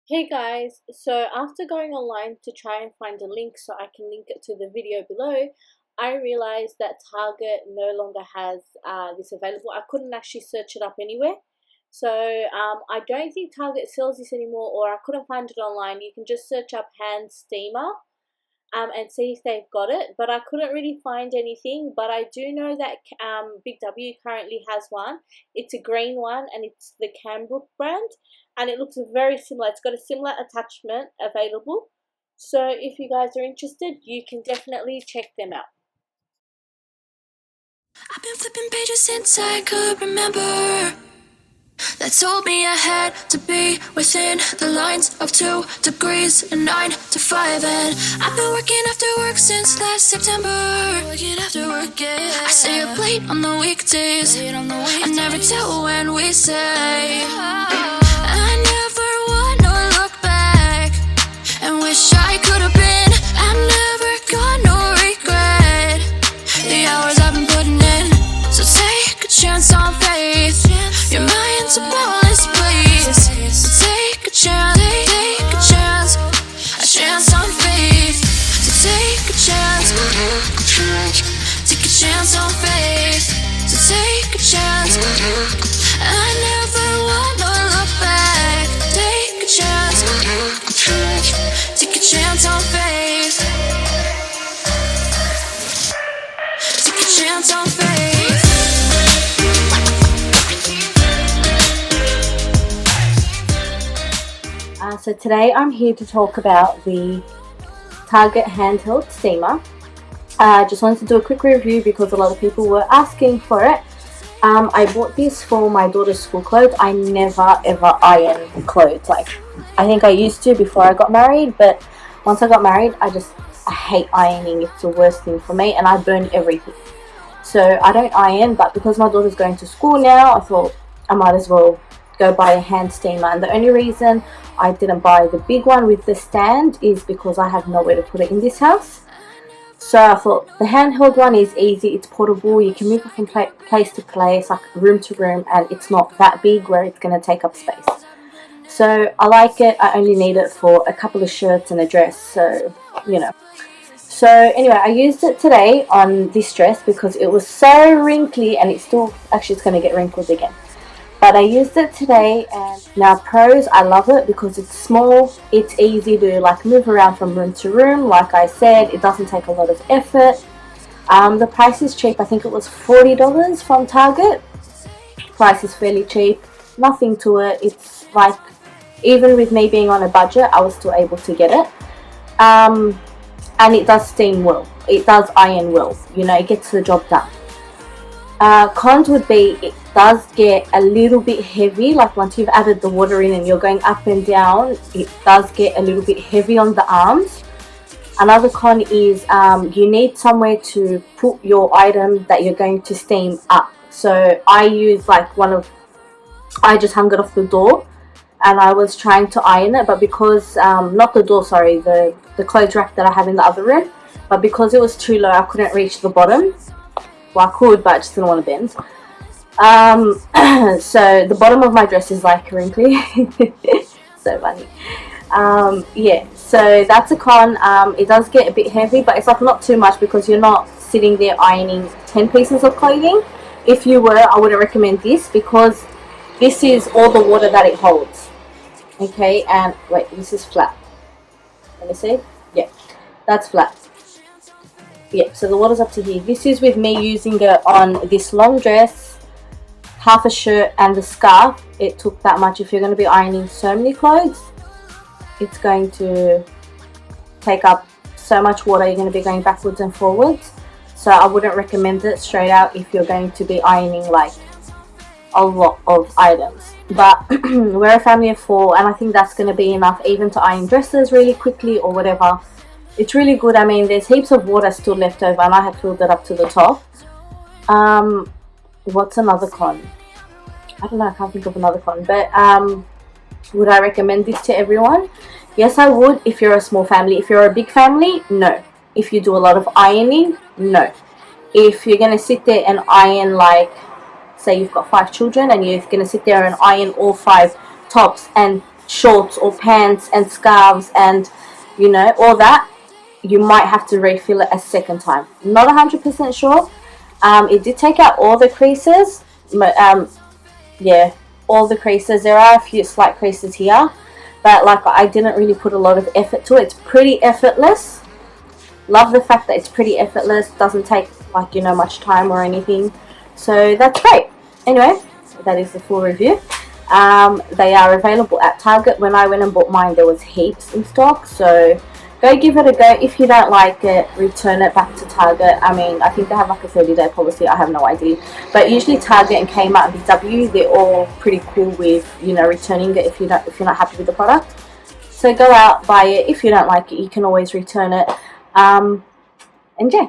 Hey guys, so after going online to try and find a link so I can link it to the video below, I realized that Target no longer has this available. I couldn't actually search it up anywhere. So I don't think Target sells this anymore, or I couldn't find it online. You can just search up hand steamer and see if they've got it, but I couldn't really find anything. But I do know that Big W currently has one. It's a green one and it's the Cambrook brand, and it looks very similar. It's got a similar attachment available, so if you guys are interested, you can definitely check them out. I've been flipping pages since I could remember. That told me I had to be within the lines of 2 degrees and 9 to 5. And I've been working after work since last September. Working after work, yeah. I stay up late on the weekdays. I never tell when we say. I never wanna look back and wish I could have been. I never got no regret. The hours I've been putting in. So take a chance on faith. Your mind's a bonus, please. So take a chance, a chance on faith. So take a chance on faith. So take a chance. I never wanna look back. Take a chance on faith. Take a chance on faith. So today I'm here to talk about the Target handheld steamer. I just wanted to do a quick review because a lot of people were asking for it. I bought this for my daughter's school clothes. I never ever iron clothes. Like, I think I used to before I got married, but once I got married, I hate ironing. It's the worst thing for me, and I burn everything. So I don't iron, but because my daughter's going to school now, I thought I might as well go buy a hand steamer. And the only reason I didn't buy the big one with the stand is because I have nowhere to put it in this house. So I thought the handheld one is easy, it's portable, you can move it from place to place, like room to room, and it's not that big where it's going to take up space. So I like it. I only need it for a couple of shirts and a dress, so you know. So anyway, I used it today on this dress because it was so wrinkly, and it's going to get wrinkled again. But I used it today, and now pros, I love it because it's small, it's easy to like move around from room to room. Like I said, it doesn't take a lot of effort. The price is cheap. I think it was $40 from Target. Price is fairly cheap, nothing to it. It's like, even with me being on a budget, I was still able to get it. And it does steam well, it does iron well, it gets the job done. Cons would be it does get a little bit heavy. Like once you've added the water in and you're going up and down, it does get a little bit heavy on the arms. Another con is you need somewhere to put your item that you're going to steam up. So I use I just hung it off the door, and I was trying to iron it, but because not the door, sorry, the clothes rack that I have in the other room, but because it was too low, I couldn't reach the bottom. Well, I could, but I just didn't want to bend. So the bottom of my dress is like wrinkly. So funny. Yeah, so that's a con. It does get a bit heavy, but it's like not too much because you're not sitting there ironing 10 pieces of clothing. If you were, I wouldn't recommend this because this is all the water that it holds. Okay, and wait, this is flat. Let me see. Yeah, that's flat. Yeah, so the water's up to here. This is with me using it on this long dress, half a shirt, and the scarf. It took that much. If you're going to be ironing so many clothes, it's going to take up so much water. You're going to be going backwards and forwards. So I wouldn't recommend it straight out if you're going to be ironing like a lot of items. But we're a family of 4, and I think that's going to be enough even to iron dresses really quickly or whatever. It's really good. I mean, there's heaps of water still left over, and I had filled it up to the top. What's another con? I don't know, I can't think of another con. But would I recommend this to everyone? Yes, I would if you're a small family. If you're a big family, no. If you do a lot of ironing, no. If you're going to sit there and iron, like, say you've got 5 children, and you're going to sit there and iron all 5 tops and shorts or pants and scarves and, you know, all that, you might have to refill it a second time. Not 100% sure. It did take out all the creases. Yeah, all the creases. There are a few slight creases here, but like I didn't really put a lot of effort to it. It's pretty effortless. Love the fact that it's pretty effortless. Doesn't take like, you know, much time or anything. So that's great. Anyway, that is the full review. They are available at Target. When I went and bought mine, there was heaps in stock. So go give it a go. If you don't like it, return it back to Target. I mean, I think they have like a 30-day policy. I have no idea. But usually Target and Kmart and Big W, they're all pretty cool with, you know, returning it if you're not happy with the product. So go out, buy it. If you don't like it, you can always return it. And yeah,